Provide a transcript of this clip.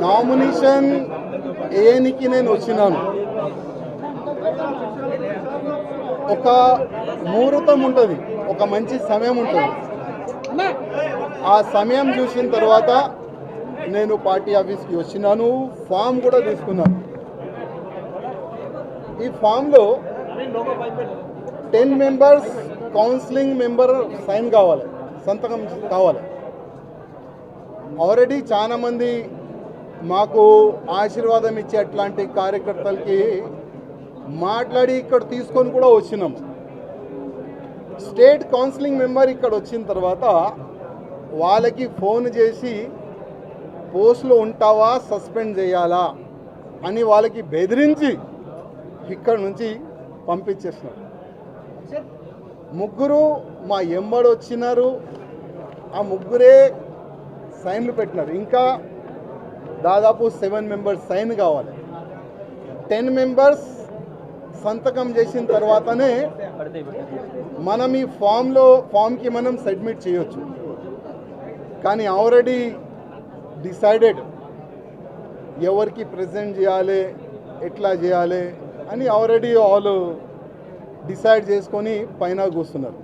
Nomination ఏనికి నేను వచ్చినాను. ఒక ముహూర్తం ఉంటుంది, ఒక మంచి సమయం ఉంటుంది. ఆ సమయం చూసిన తర్వాత నేను పార్టీ ఆఫీస్కి వచ్చినాను, ఫామ్ కూడా తీసుకున్నాను. ఈ ఫామ్లో 10 మెంబర్స్ కౌన్సిలింగ్ మెంబర్ సైన్ కావాలి, సంతకం కావాలి. ఆల్రెడీ చాలామంది మాకు ఆశీర్వాదం ఇచ్చే అట్లాంటి కార్యకర్తలకి మాట్లాడి ఇక్కడ తీసుకొని కూడా వచ్చినాము. స్టేట్ కౌన్సిలింగ్ మెంబర్ ఇక్కడ వచ్చిన తర్వాత వాళ్ళకి ఫోన్ చేసి పోస్టులో ఉంటావా, సస్పెండ్ చేయాలా అని వాళ్ళకి బెదిరించి ఇక్కడ నుంచి పంపించేస్తున్నారు. ముగ్గురు మా ఎంబడి వచ్చినారు, ఆ ముగ్గురే సైన్లు పెట్టినారు. ఇంకా దాదాపు 7 మెంబర్స్ సైన్ కావాలి. 10 మెంబర్స్ సంతకం చేసిన తర్వాతనే మనం ఈ ఫామ్కి మనం సబ్మిట్ చేయొచ్చు. కానీ ఆల్రెడీ డిసైడెడ్ ఎవరికి ప్రెజెంట్ చేయాలి, ఎట్లా చేయాలి అని ఆల్రెడీ వాళ్ళు డిసైడ్ చేసుకొని పైన కూస్తున్నారు.